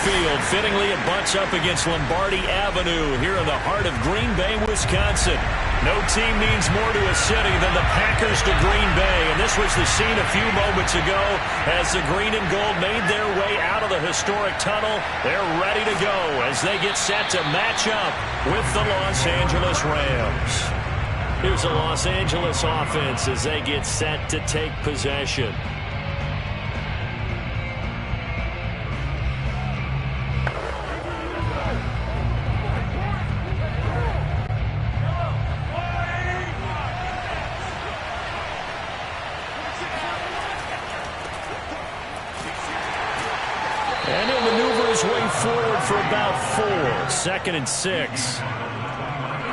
field. Fittingly, it butts up against Lombardi Avenue here in the heart of Green Bay, Wisconsin. No team means more to a city than the Packers to Green Bay. And this was the scene a few moments ago as the green and gold made their way out of the historic tunnel. They're ready to go as they get set to match up with the Los Angeles Rams. Here's the Los Angeles offense as they get set to take possession. And he'll maneuver his way forward for about 4. 2nd and 6.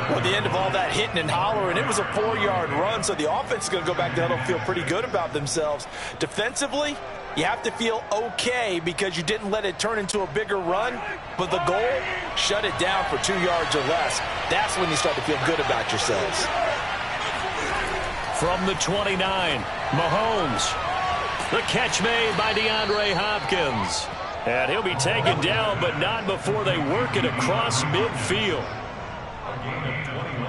Well, at the end of all that hitting and hollering, it was a 4-yard run, so the offense is going to go back to huddle and feel pretty good about themselves. Defensively, you have to feel okay because you didn't let it turn into a bigger run, but the goal, shut it down for 2 yards or less. That's when you start to feel good about yourselves. From the 29, Mahomes. The catch made by DeAndre Hopkins. And he'll be taken down, but not before they work it across midfield.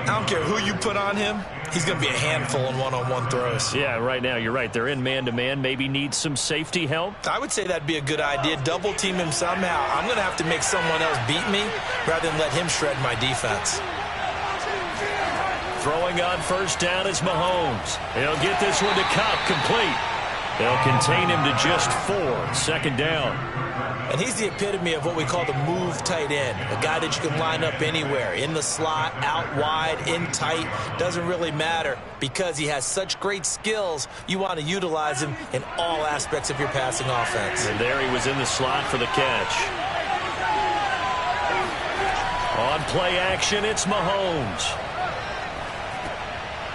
I don't care who you put on him. He's going to be a handful in one-on-one throws. Yeah, right now, you're right. They're in man-to-man. Maybe need some safety help. I would say that'd be a good idea. Double team him somehow. I'm going to have to make someone else beat me rather than let him shred my defense. Throwing on first down is Mahomes. He'll get this one to Kupp, complete. They'll contain him to just 4. 2nd down. And he's the epitome of what we call the move tight end, a guy that you can line up anywhere, in the slot, out wide, in tight, doesn't really matter because he has such great skills. You want to utilize him in all aspects of your passing offense. And there he was in the slot for the catch. On play action, it's Mahomes.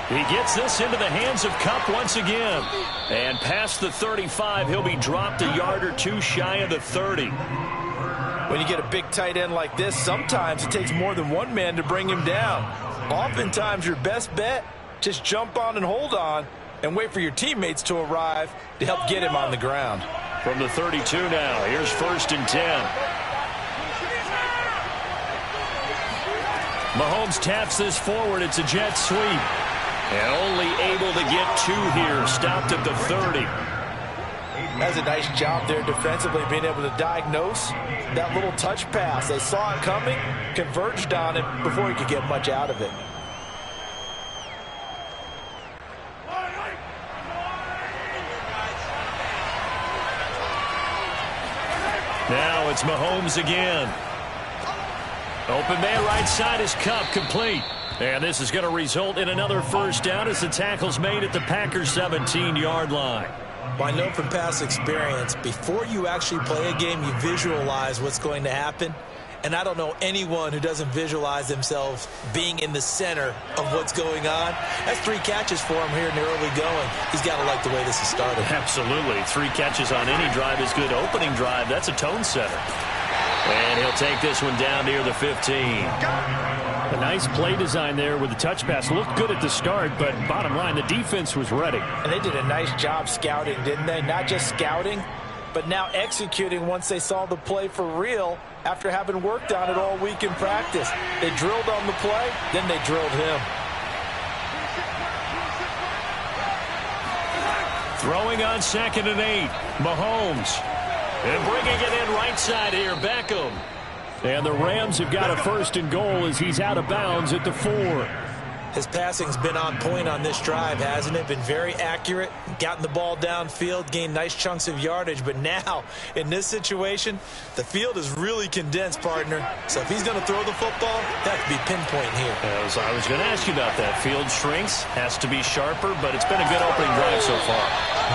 He gets this into the hands of Kupp once again. And past the 35, he'll be dropped a yard or 2 shy of the 30. When you get a big tight end like this, sometimes it takes more than one man to bring him down. Oftentimes, your best bet, just jump on and hold on and wait for your teammates to arrive to help get him on the ground. From the 32 now, here's 1st and 10. Mahomes taps this forward. It's a jet sweep. And only able to get 2 here. Stopped at the 30. That's a nice job there defensively, being able to diagnose that little touch pass. They saw it coming, converged on it before he could get much out of it. Now it's Mahomes again. Open man right side is Kupp, complete. And this is going to result in another first down as the tackle's made at the Packers' 17-yard line. Well, I know from past experience, before you actually play a game, you visualize what's going to happen. And I don't know anyone who doesn't visualize themselves being in the center of what's going on. That's 3 catches for him here in the early going. He's got to like the way this has started. Absolutely. 3 catches on any drive is good. Opening drive, that's a tone setter. And he'll take this one down near the 15. A nice play design there with the touch pass. Looked good at the start, but bottom line, the defense was ready. And they did a nice job scouting, didn't they? Not just scouting, but now executing once they saw the play for real after having worked on it all week in practice. They drilled on the play, then they drilled him. Throwing on 2nd and 8, Mahomes. And bringing it in right side here, Beckham. And the Rams have got a 1st and goal as he's out of bounds at the 4. His passing's been on point on this drive, hasn't it? Been very accurate, gotten the ball downfield, gained nice chunks of yardage. But now, in this situation, the field is really condensed, partner. So if he's going to throw the football, that could be pinpoint here. I was going to ask you about that. Field shrinks, has to be sharper, but it's been a good opening drive so far.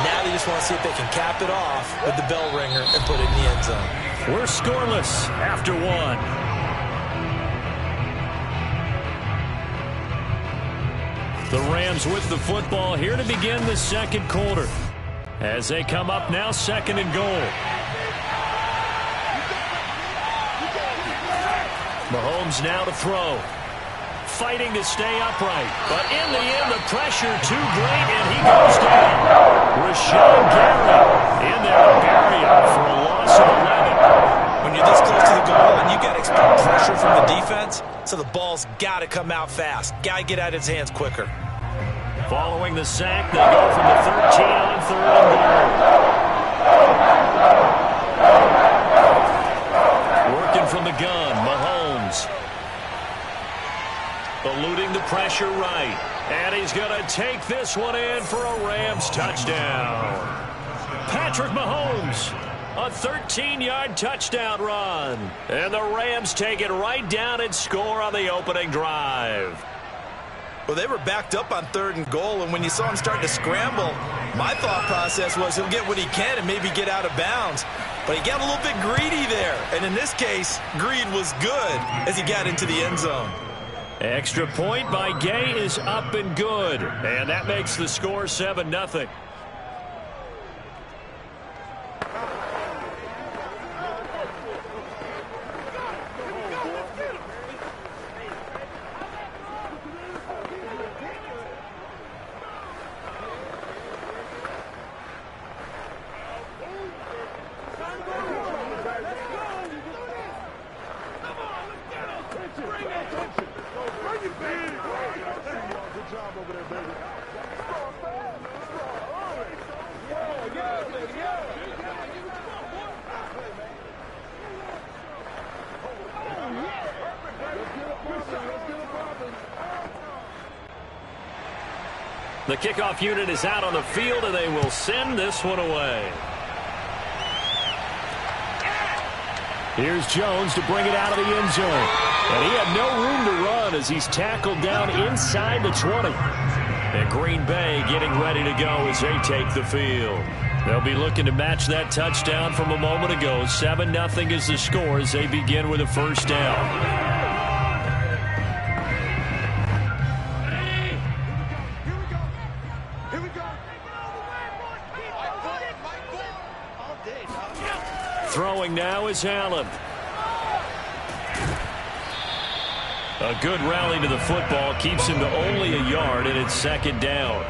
Now they just want to see if they can cap it off with the bell ringer and put it in the end zone. We're scoreless after 1. The Rams with the football here to begin the 2nd quarter. As they come up now, 2nd and goal. Mahomes now to throw. Fighting to stay upright. But in the end, the pressure too great, and he goes down. Rashawn Gary in there to bury him for a loss of 11. When you're this close ball's got to come out fast. Got to get out of his hands quicker. Following the sack, they go from the 13 on 3rd and goal. Working from the gun, Mahomes. Eluding the pressure right. And he's going to take this one in for a Rams touchdown. Patrick Mahomes, a 13-yard touchdown run. And the Rams take it right down and score on the opening drive. Well, they were backed up on 3rd and goal, and when you saw him start to scramble, my thought process was he'll get what he can and maybe get out of bounds. But he got a little bit greedy there. And in this case, greed was good as he got into the end zone. Extra point by Gay is up and good. And that makes the score 7-0. The kickoff unit is out on the field, and they will send this one away. Here's Jones to bring it out of the end zone. And he had no room to run as he's tackled down inside the 20. And Green Bay getting ready to go as they take the field. They'll be looking to match that touchdown from a moment ago. 7-0 is the score as they begin with a first down. Throwing now is Allen. A good rally to the football keeps him to only a yard, and it's 2nd down.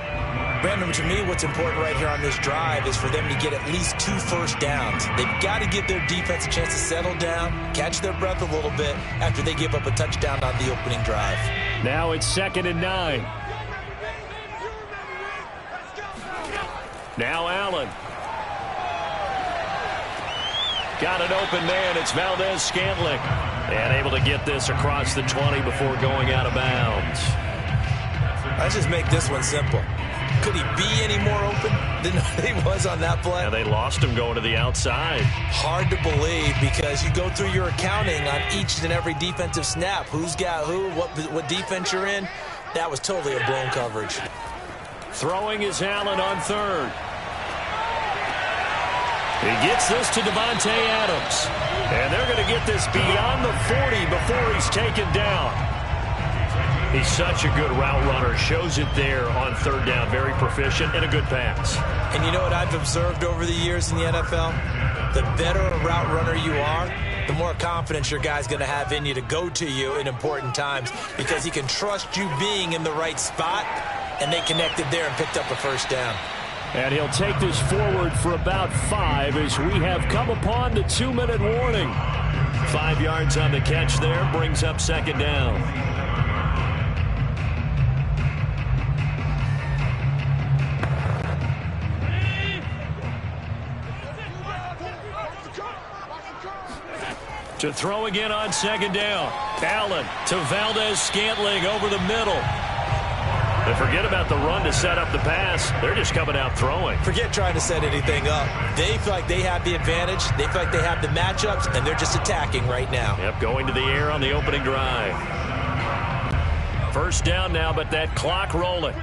Brandon, to me, what's important right here on this drive is for them to get at least 2 first downs. They've got to give their defense a chance to settle down, catch their breath a little bit after they give up a touchdown on the opening drive. Now it's 2nd and 9. Now Allen. Got an open man. It's Valdez-Scantling. And able to get this across the 20 before going out of bounds. Let's just make this one simple. Could he be any more open than he was on that play? Yeah, they lost him going to the outside. Hard to believe because you go through your accounting on each and every defensive snap. Who's got who, what defense you're in. That was totally a blown coverage. Throwing is Allen on 3rd. He gets this to Devontae Adams. And they're going to get this beyond the 40 before he's taken down. He's such a good route runner. Shows it there on 3rd down. Very proficient and a good pass. And you know what I've observed over the years in the NFL? The better a route runner you are, the more confidence your guy's going to have in you to go to you in important times because he can trust you being in the right spot, and they connected there and picked up a first down. And he'll take this forward for about 5 as we have come upon the 2-minute warning. 5 yards on the catch there brings up 2nd down. To throw again on 2nd down. Allen to Valdez-Scantling over the middle. And forget about the run to set up the pass. They're just coming out throwing. Forget trying to set anything up. They feel like they have the advantage. They feel like they have the matchups, and they're just attacking right now. Yep, going to the air on the opening drive. First down now, but that clock rolling.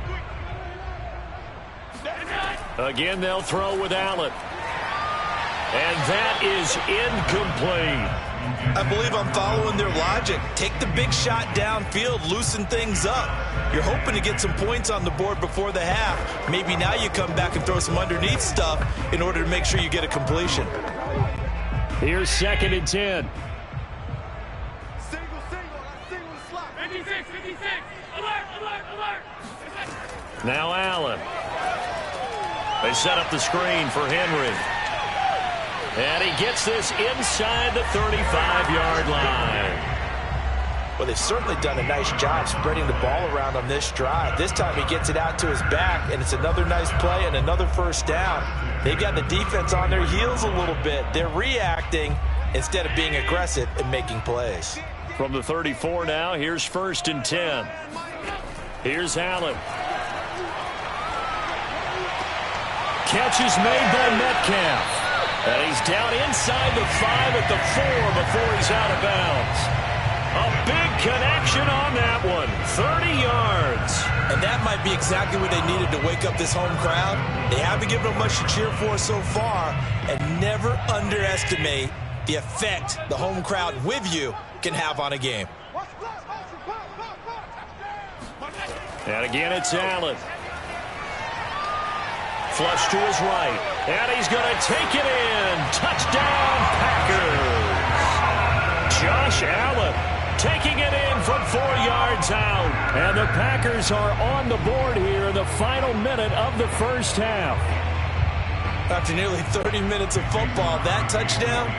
Again, they'll throw with Allen. And that is incomplete. I believe I'm following their logic. Take the big shot downfield, loosen things up. You're hoping to get some points on the board before the half. Maybe now you come back and throw some underneath stuff in order to make sure you get a completion. Here's 2nd and 10. Single, slot. 56, alert. Now Allen. They set up the screen for Henry. And he gets this inside the 35-yard line. Well, they've certainly done a nice job spreading the ball around on this drive. This time he gets it out to his back, and it's another nice play and another first down. They've got the defense on their heels a little bit. They're reacting instead of being aggressive and making plays. From the 34 now, here's 1st and 10. Here's Allen. Catch is made by Metcalf. And he's down inside the 5 at the 4 before he's out of bounds. A big connection on that one. 30 yards. And that might be exactly what they needed to wake up this home crowd. They haven't given them much to cheer for so far. And never underestimate the effect the home crowd with you can have on a game. And again, it's Allen. Flush to his right. And he's going to take it in. Touchdown, Packers. Josh Allen taking it in from 4 yards out. And the Packers are on the board here in the final minute of the first half. After nearly 30 minutes of football, that touchdown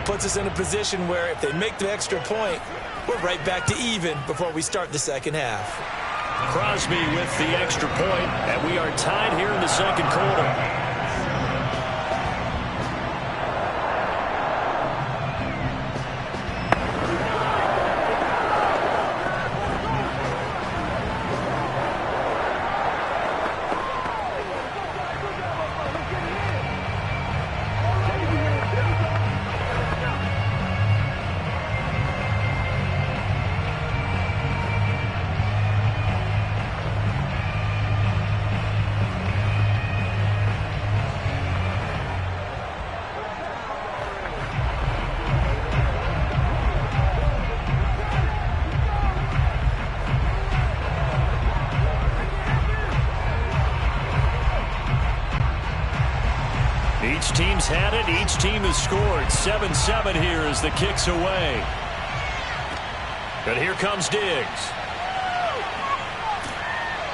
puts us in a position where if they make the extra point, we're right back to even before we start the second half. Crosby with the extra point, and we are tied here in the second quarter. Each team's had it. Each team has scored. 7-7 here as the kick's away. But here comes Diggs.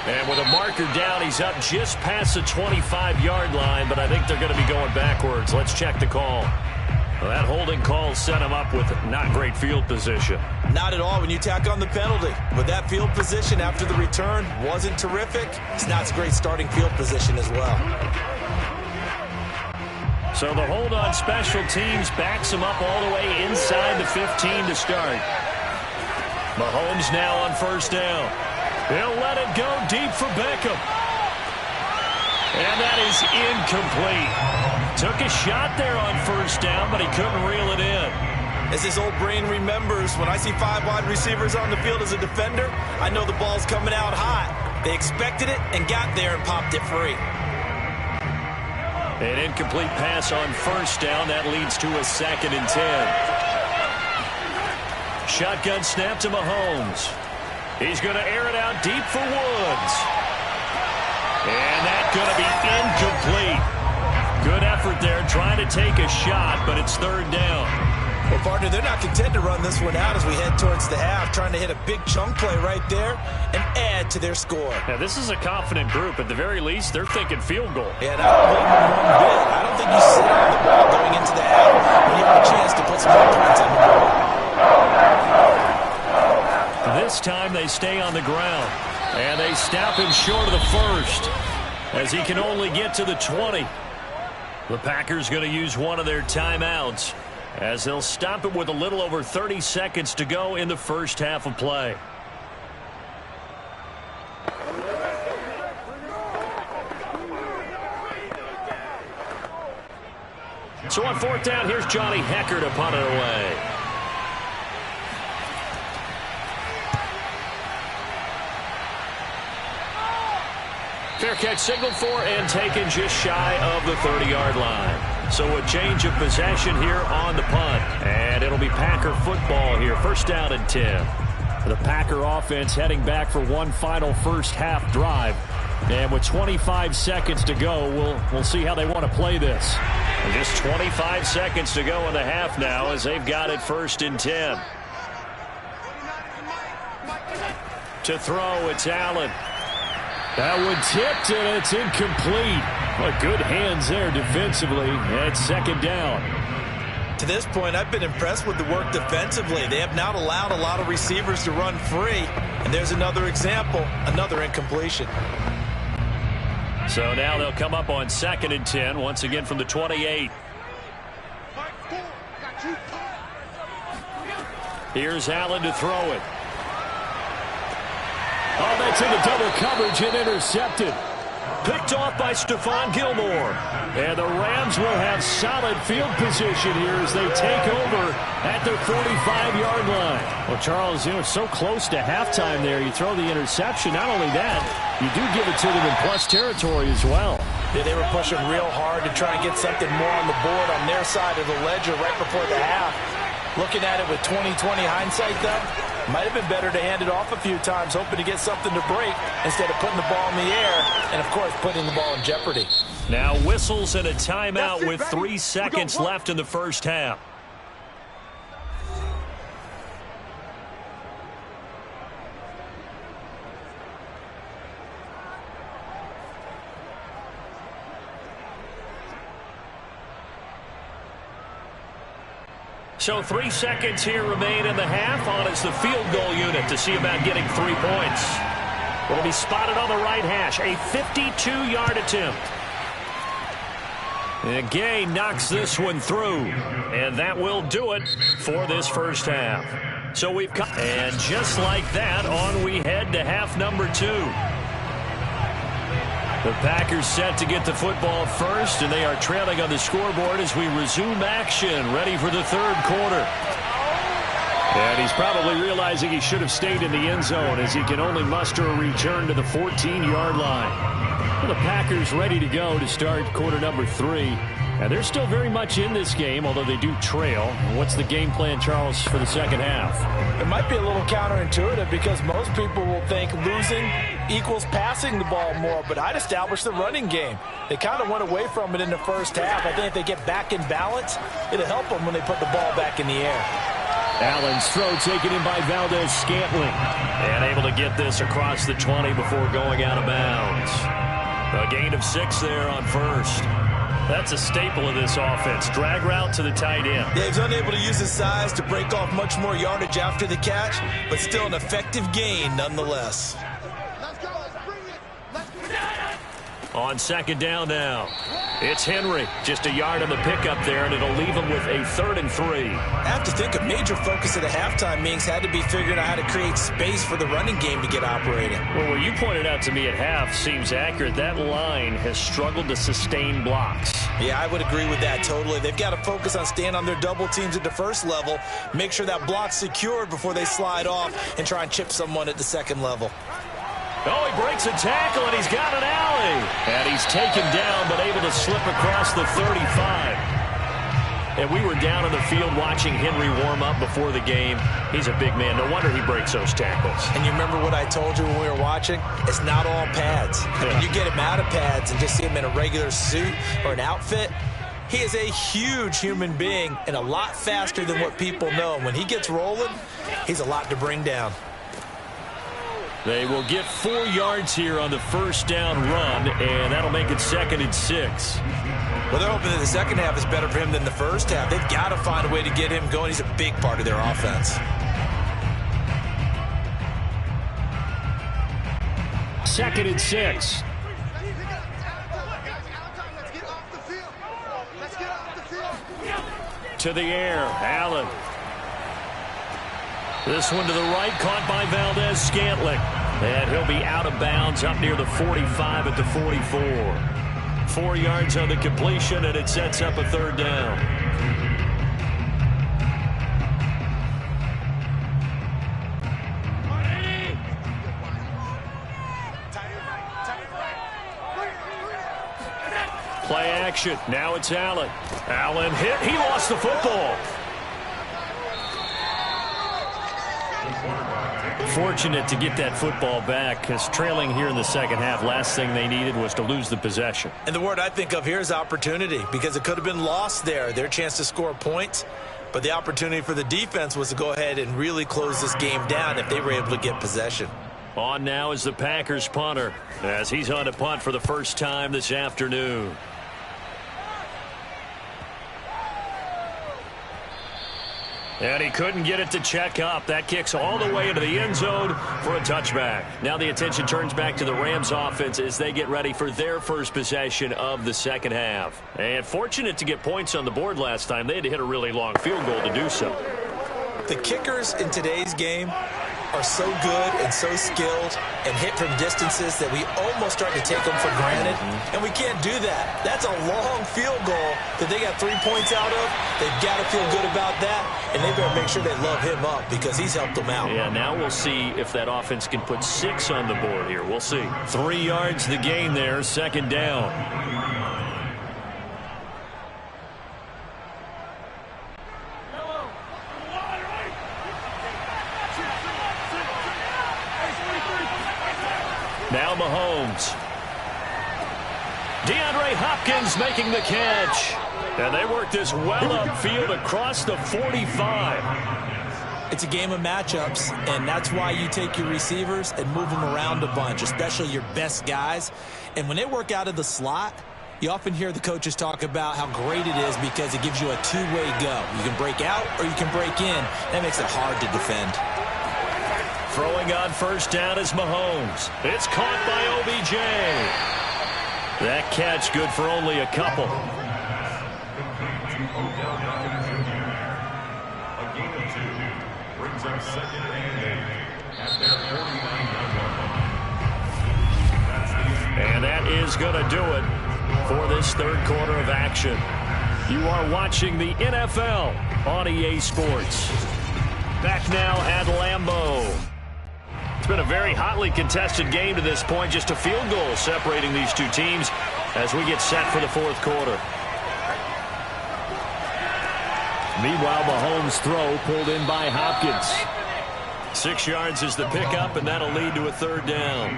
And with a marker down, he's up just past the 25-yard line, but I think they're going to be going backwards. Let's check the call. Well, that holding call set him up with not great field position. Not at all when you tack on the penalty. With that field position after the return wasn't terrific. It's not a great starting field position as well. So the hold on special teams backs him up all the way inside the 15 to start. Mahomes now on first down. He'll let it go deep for Beckham. And that is incomplete. Took a shot there on first down, but he couldn't reel it in. As his old brain remembers, when I see 5 wide receivers on the field as a defender, I know the ball's coming out hot. They expected it and got there and popped it free. An incomplete pass on first down. That leads to a 2nd and 10. Shotgun snap to Mahomes. He's going to air it out deep for Woods. And that's going to be incomplete. Good effort there trying to take a shot, but it's 3rd down. Well, partner, they're not content to run this one out as we head towards the half, trying to hit a big chunk play right there and add to their score. Now, this is a confident group. At the very least, they're thinking field goal. Yeah, and I don't blame them one bit. I don't think you sit on the ball going into the half when you have a chance to put some more points on the board. This time they stay on the ground, and they stop him short of the first as he can only get to the 20. The Packers going to use one of their timeouts as they'll stop it with a little over 30 seconds to go in the first half of play. So on 4th down, here's Johnny Hekker to punt it away. Fair catch signaled for and taken just shy of the 30-yard line. So a change of possession here on the punt. And it'll be Packer football here. 1st down and 10. The Packer offense heading back for one final first half drive. And with 25 seconds to go, we'll see how they want to play this. And just 25 seconds to go in the half now as they've got it 1st and 10. To throw, it's Allen. That one tipped, and it's incomplete. Well, good hands there defensively. It's 2nd down. To this point, I've been impressed with the work defensively. They have not allowed a lot of receivers to run free. And there's another example, another incompletion. So now they'll come up on 2nd and 10, once again from the 28. Here's Allen to throw it. Oh, that's into double coverage and intercepted. Picked off by Stephon Gilmore. And the Rams will have solid field position here as they take over at their 45-yard line. Well, Charles, so close to halftime there. You throw the interception. Not only that, you do give it to them in plus territory as well. Yeah, they were pushing real hard to try and get something more on the board on their side of the ledger right before the half. Looking at it with 20/20 hindsight, though, might have been better to hand it off a few times, hoping to get something to break instead of putting the ball in the air and, of course, putting the ball in jeopardy. Now whistles and a timeout with 3 seconds left in the first half. So 3 seconds here remain in the half. On is the field goal unit to see about getting 3 points. Will be spotted on the right hash. A 52-yard attempt. And Gay knocks this one through. And that will do it for this first half. So we've come. And just like that, on we head to half number 2. The Packers set to get the football first, and they are trailing on the scoreboard as we resume action, ready for the third quarter. And he's probably realizing he should have stayed in the end zone as he can only muster a return to the 14-yard line. Well, the Packers ready to go to start quarter number 3. And they're still very much in this game, although they do trail. What's the game plan, Charles, for the second half? It might be a little counterintuitive because most people will think losing equals passing the ball more, but I'd establish the running game. They kind of went away from it in the first half. I think if they get back in balance, it'll help them when they put the ball back in the air. Allen's throw taken in by Valdez-Scantling. And able to get this across the 20 before going out of bounds. A gain of 6 there on first. That's a staple of this offense. Drag route to the tight end. Yeah, he's unable to use his size to break off much more yardage after the catch, but still an effective gain nonetheless. Let's go. Let's bring it. Let's bring it. On second down now. It's Henry. Just a yard on the pickup there, and it'll leave him with a 3rd and 3. I have to think a major focus of the halftime meetings had to be figuring out how to create space for the running game to get operating. Well, what you pointed out to me at half seems accurate. That line has struggled to sustain blocks. Yeah, I would agree with that totally. They've got to focus on staying on their double teams at the first level, make sure that block's secured before they slide off and try and chip someone at the second level. Oh, he breaks a tackle, and he's got an alley. And he's taken down, but able to slip across the 35. And we were down in the field watching Henry warm up before the game. He's a big man. No wonder he breaks those tackles. And you remember what I told you when we were watching? It's not all pads. When you get him out of pads and just see him in a regular suit or an outfit, he is a huge human being and a lot faster than what people know. And when he gets rolling, he's a lot to bring down. They will get 4 yards here on the first down run, and that'll make it 2nd and 6. Well, they're hoping that the second half is better for him than the first half. They've got to find a way to get him going. He's a big part of their offense. 2nd and 6. To the air, Allen. This one to the right, caught by Valdez-Scantling. And he'll be out of bounds up near the 45 at the 44. 4 yards on the completion, and it sets up a 3rd down. Play action. Now it's Allen. Allen hit. He lost the football. Fortunate to get that football back, because trailing here in the second half, last thing they needed was to lose the possession. And the word I think of here is opportunity, because it could have been lost there. Their chance to score points, but the opportunity for the defense was to go ahead and really close this game down if they were able to get possession. On now is the Packers punter, as he's on to punt for the first time this afternoon. And he couldn't get it to check up. That kicks all the way into the end zone for a touchback. Now the attention turns back to the Rams offense as they get ready for their first possession of the second half. And fortunate to get points on the board last time. They had to hit a really long field goal to do so. The kickers in today's game are so good and so skilled and hit from distances that we almost start to take them for granted, and we can't do that. That's a long field goal that they got 3 points out of. They've got to feel good about that, and they better make sure they love him up because he's helped them out. Yeah, now we'll see if that offense can put 6 on the board here. We'll see. 3 yards the gain there, second down. Now Mahomes. DeAndre Hopkins making the catch. And they work this well upfield across the 45. It's a game of matchups, and that's why you take your receivers and move them around a bunch, especially your best guys. And when they work out of the slot, you often hear the coaches talk about how great it is because it gives you a two-way go. You can break out or you can break in. That makes it hard to defend. Throwing on first down is Mahomes. It's caught by OBJ. That catch good for only a couple. A gain of 2 brings up second and 8 at their 49-yard line. And that is going to do it for this third quarter of action. You are watching the NFL on EA Sports. Back now at Lambeau. It's been a very hotly contested game to this point. Just a field goal separating these two teams as we get set for the fourth quarter. Meanwhile, Mahomes' throw pulled in by Hopkins. 6 yards is the pickup, and that'll lead to a third down.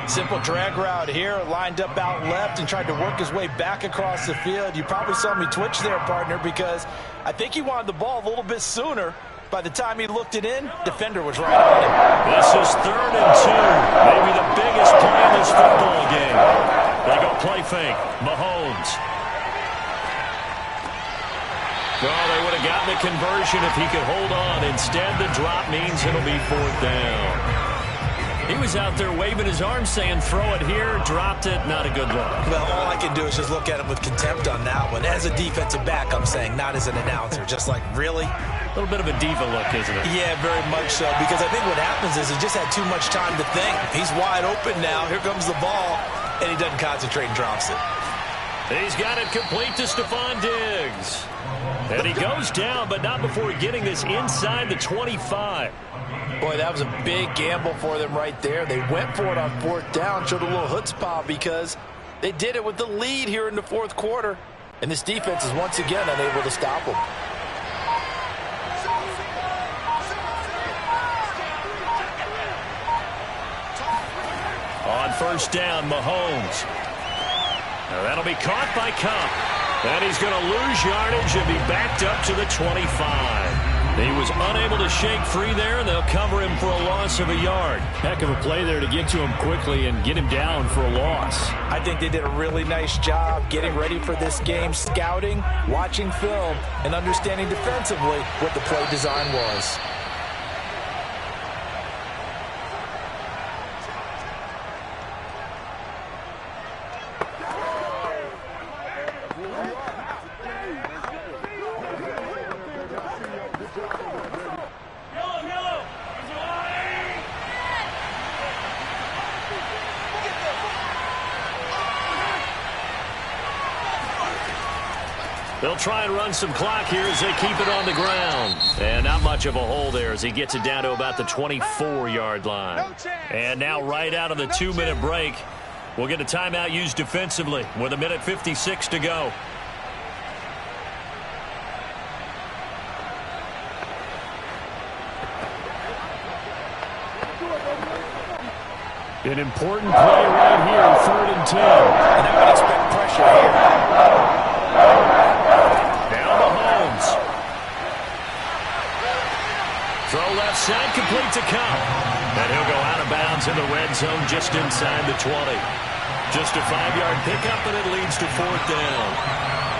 Simple drag route here, lined up out left and tried to work his way back across the field. You probably saw me twitch there, partner, because I think he wanted the ball a little bit sooner. By the time he looked it in, defender was right on him. This is 3rd and 2. Maybe the biggest play in this football game. They go play fake. Mahomes. Well, they would have gotten the conversion if he could hold on. Instead, the drop means it'll be 4th down. He was out there waving his arms saying, throw it here, dropped it, not a good look. Well, all I can do is just look at him with contempt on that one. As a defensive back, I'm saying, not as an announcer. Just like, really? A little bit of a diva look, isn't it? Yeah, very much so, because I think what happens is he just had too much time to think. He's wide open now. Here comes the ball, and he doesn't concentrate and drops it. He's got it complete to Stephon Diggs. And he goes down, but not before getting this inside the 25. Boy, that was a big gamble for them right there. They went for it on 4th down, showed a little chutzpah because they did it with the lead here in the 4th quarter. And this defense is once again unable to stop them. On first down, Mahomes. Now that'll be caught by Kupp. And he's going to lose yardage and be backed up to the 25. He was unable to shake free there, and they'll cover him for a loss of a yard. Heck of a play there to get to him quickly and get him down for a loss. I think they did a really nice job getting ready for this game, scouting, watching film, and understanding defensively what the play design was. They'll try and run some clock here as they keep it on the ground. And not much of a hole there as he gets it down to about the 24-yard line. And now right out of the 2-minute break, we'll get a timeout used defensively with 1:56 to go. An important play right here, 3rd and 10. And I would expect pressure here. Now Mahomes. Throw left side, complete to Kupp. And he'll go out of bounds in the red zone just inside the 20. Just a 5-yard pickup, and it leads to 4th down.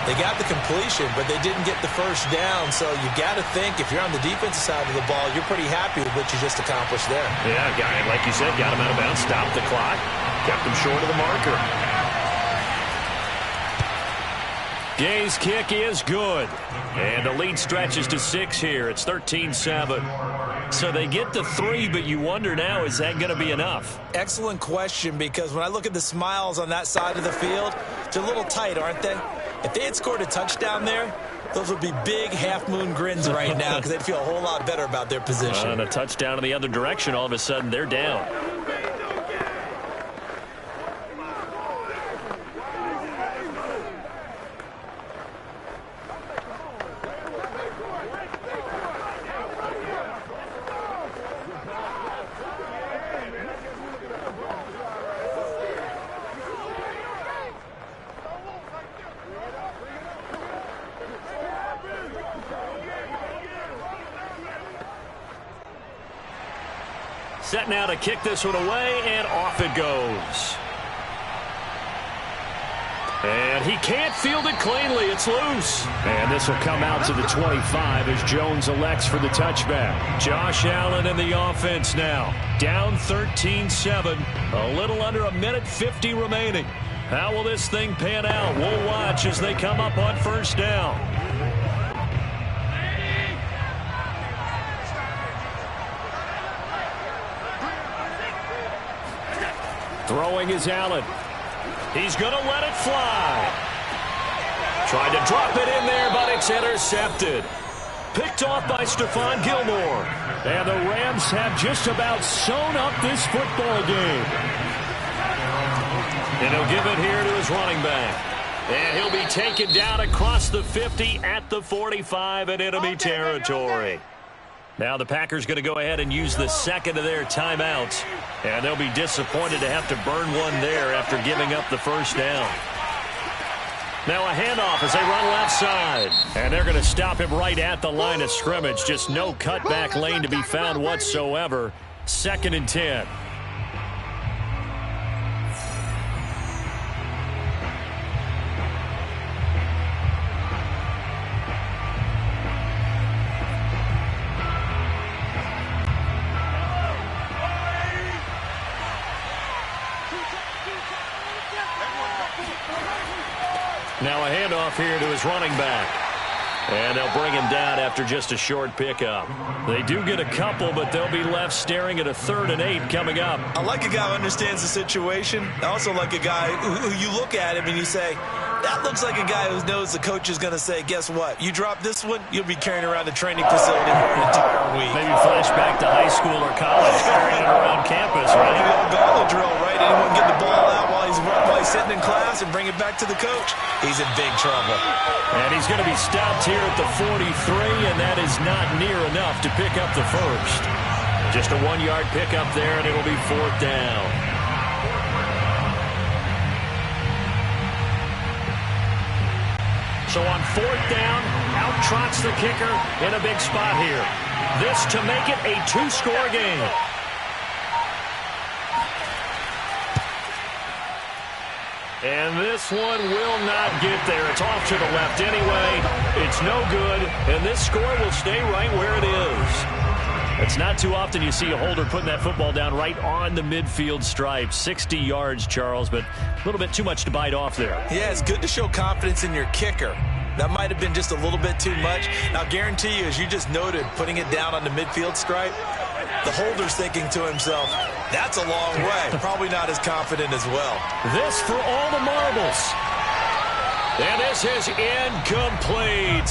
They got the completion, but they didn't get the first down. So you got to think if you're on the defensive side of the ball, you're pretty happy with what you just accomplished there. Yeah, like you said, got him out of bounds, stopped the clock, kept him short of the marker. Gay's kick is good. And the lead stretches to 6 here. It's 13-7. So they get to 3, but you wonder now, is that going to be enough? Excellent question, because when I look at the smiles on that side of the field, they're a little tight, aren't they? If they had scored a touchdown there, those would be big half-moon grins right now because they'd feel a whole lot better about their position. And a touchdown in the other direction, all of a sudden they're down. Set now to kick this one away, and off it goes. And he can't field it cleanly. It's loose. And this will come out to the 25 as Jones elects for the touchback. Josh Allen in the offense now. Down 13-7. A little under a minute 50 remaining. How will this thing pan out? We'll watch as they come up on first down. Throwing is Allen. He's going to let it fly. Tried to drop it in there, but it's intercepted. Picked off by Stephon Gilmore. And the Rams have just about sewn up this football game. And he'll give it here to his running back. And he'll be taken down across the 50 at the 45 in enemy territory. Now the Packers going to go ahead and use the second of their timeouts. And they'll be disappointed to have to burn one there after giving up the first down. Now a handoff as they run left side. And they're going to stop him right at the line of scrimmage. Just no cutback lane to be found whatsoever. 2nd and 10. Now a handoff here to his running back. And they'll bring him down after just a short pickup. They do get a couple, but they'll be left staring at a 3rd and 8 coming up. I like a guy who understands the situation. I also like a guy who you look at him and you say, that looks like a guy who knows the coach is going to say, guess what? You drop this one, you'll be carrying around the training facility for an entire week. Maybe flashback to high school or college, carrying it around campus, right? Maybe a gauntlet drill, right? Anyone get the ball out while he's sitting in class and bring it back to the coach. He's in big trouble. And he's going to be stopped here at the 43, and that is not near enough to pick up the first. Just a 1-yard pickup there, and it'll be 4th down. So on 4th down, out trots the kicker in a big spot here. This to make it a 2-score game. And this one will not get there. It's off to the left anyway. It's no good, and this score will stay right where it is. It's not too often you see a holder putting that football down right on the midfield stripe. 60 yards, Charles, but a little bit too much to bite off there. Yeah, it's good to show confidence in your kicker. That might have been just a little bit too much. Now, I guarantee you, as you just noted, putting it down on the midfield stripe, the holder's thinking to himself, that's a long way. Probably not as confident as well. This for all the marbles. And this is incomplete.